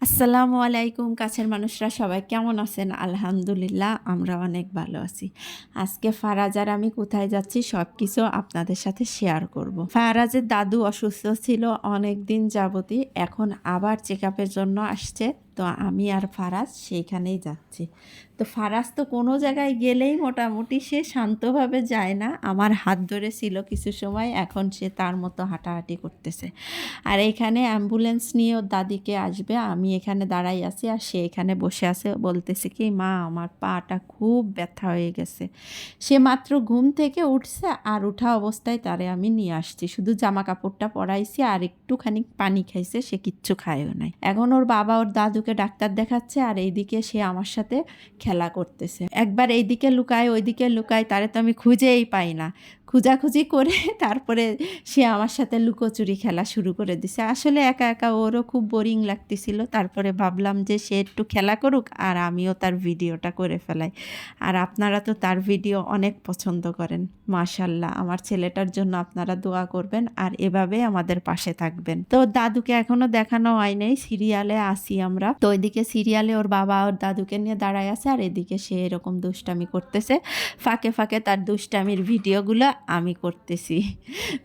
আসসালামু আলাইকুম কাছের মানুষরা সবাই কেমন আছেন? আলহামদুলিল্লাহ আমরা অনেক ভালো আছি। আজকে ফারাজ আর আমি কোথায় যাচ্ছি সবকিছু আপনাদের সাথে শেয়ার করব। ফারাজের দাদু অসুস্থ ছিল অনেক দিন যাবতই, এখন আবার চেকআপের জন্য আসছে। তো আমি আর ফারাজ সেইখানেই যাচ্ছি। তো ফারাজ তো কোনো জায়গায় গেলেই মোটামুটি সে শান্তভাবে যায় না, আমার হাত ধরেছিল কিছু সময়, এখন সে তার মতো হাঁটাহাঁটি করতেছে। আর এইখানে অ্যাম্বুলেন্স নিয়ে ওর দাদিকে আসবে, আমি এখানে দাঁড়াই আছি আর সে এখানে বসে আছে, বলতেছে কি মা আমার পাটা খুব ব্যথা হয়ে গেছে। সে মাত্র ঘুম থেকে উঠছে আর উঠা অবস্থায় তারে আমি নিয়ে আসছি, শুধু জামা কাপড়টা পরাইছি আর একটুখানি পানি খাইছে, সে কিচ্ছু খায়ও নাই। এখন ওর বাবা ওর দাদুকে ডাক্তার দেখাচ্ছে আর এইদিকে সে আমার সাথে খেলা করতেছে, একবার এইদিকে লুকায় ওইদিকে লুকায়, তারে তো আমি খুঁজেই পাই না। খোঁজাখুঁজি করে তারপরে সে আমার সাথে লুকোচুরি খেলা শুরু করে দিছে। আসলে একা একা ওরও খুব বোরিং লাগতেছিল, তারপরে ভাবলাম যে সে একটু খেলা করুক আর আমিও তার ভিডিওটা করে ফেলাই। আর আপনারা তো তার ভিডিও অনেক পছন্দ করেন, মাশাল্লাহ। আমার ছেলেটার জন্য আপনারা দোয়া করবেন আর এভাবে আমাদের পাশে থাকবেন। তো দাদুকে এখনো দেখানো হয় নাই, সিরিয়ালে আসি আমরা। তো ওইদিকে সিরিয়ালে ওর বাবা ওর দাদুকে নিয়ে দাঁড়ায় আছে আর এদিকে সে এরকম দুষ্টামি করতেছে, ফাঁকে ফাঁকে তার দুষ্টামির ভিডিওগুলো আমি করতেছি,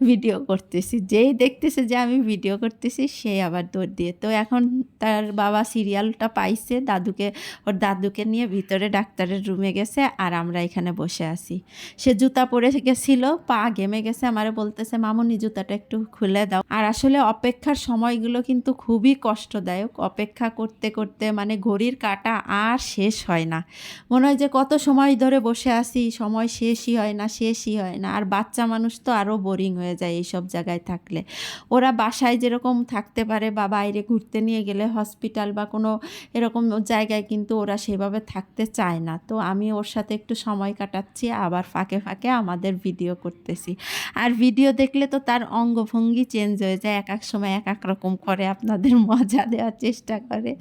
ভিডিও করতেছি। যেই দেখতেছে যে আমি ভিডিও করতেছি সে আবার দৌড় দিয়ে। তো এখন তার বাবা সিরিয়ালটা পাইছে, ওর দাদুকে নিয়ে ভিতরে ডাক্তারের রুমে গেছে আর আমরা এখানে বসে আছি। সে জুতা পরে গেছিল, পা ঘেমে গেছে, আমারে বলতেছে মামুনি জুতাটা একটু খুলে দাও। আর আসলে অপেক্ষার সময়গুলো কিন্তু খুবই কষ্টদায়ক, অপেক্ষা করতে করতে মানে ঘড়ির কাঁটা আর শেষ হয় না, মনে হয় যে কত সময় ধরে বসে আছি, সময় শেষই হয় না, শেষই হয় না। আর বাচ্চা মানুষ তো আরও বোরিং হয়ে যায় এইসব জায়গায় থাকলে। ওরা বাসায় যেরকম থাকতে পারে বা বাইরে ঘুরতে নিয়ে গেলে হসপিটাল বা কোনো এরকম জায়গায় কিন্তু ওরা সেভাবে থাকতে চায় না। তো আমি ওর সাথে একটু সময় কাটাচ্ছি, আবার ফাঁকে ফাঁকে আমাদের ভিডিও করতেছি। আর ভিডিও দেখলে তো তার অঙ্গভঙ্গি চেঞ্জ হয়ে যায়, এক এক সময় এক এক রকম করে, আপনাদের মজা দেওয়ার চেষ্টা করে,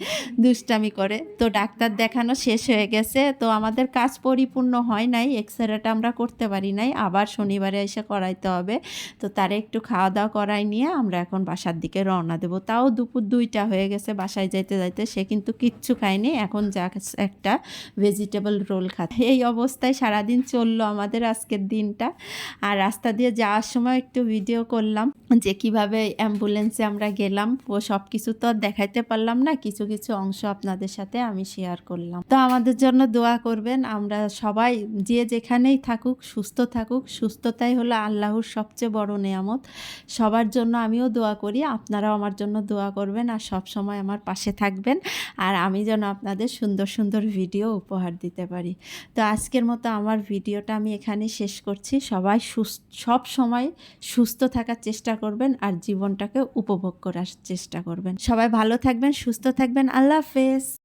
দুষ্টামি করে। তো ডাক্তার দেখানো শেষ হয়ে গেছে, তো আমাদের কাজ পরিপূর্ণ হয় নাই, এক্সরেটা আমরা করতে পারি নাই, আবার শনিবারে এসে করাইতে হবে। তো তারে একটু খাওয়া দাওয়া করাই নিয়ে আমরা এখন বাসার দিকে রওনা দেবো। তাও দুপুর 2টা হয়ে গেছে, বাসায় যাইতে যাইতে সে কিন্তু কিচ্ছু খায়নি, এখন যা একটা ভেজিটেবল রোল খাচ্ছে। এই অবস্থায় সারাদিন চললো আমাদের আজকের দিনটা। আর রাস্তা দিয়ে যাওয়ার সময় একটু ভিডিও করলাম যে কিভাবে অ্যাম্বুলেন্সে আমরা গেলাম, ও সব কিছু তো আর দেখাইতে পারলাম না, কিছু কিছু অংশ আপনাদের সাথে আমি শেয়ার করলাম। তো আমাদের জন্য দোয়া করবেন, আমরা সবাই যে যেখানেই থাকুক সুস্থ থাকুক, সুস্থতাই হলো আল্লাহর সবচেয়ে বড় নেয়ামত। সবার জন্য আমিও দোয়া করি, আপনারাও আমার জন্য দোয়া করবেন আর সব সময় আমার পাশে থাকবেন, আর আমি যেন আপনাদের সুন্দর সুন্দর ভিডিও উপহার দিতে পারি। তো আজকের মতো আমার ভিডিওটা আমি এখানে শেষ করছি। সবাই সব সময় সুস্থ থাকার চেষ্টা করবেন আর জীবনটাকে উপভোগ করার চেষ্টা করবেন। সবাই ভালো থাকবেন, সুস্থ থাকবেন। আল্লাহ হাফেজ।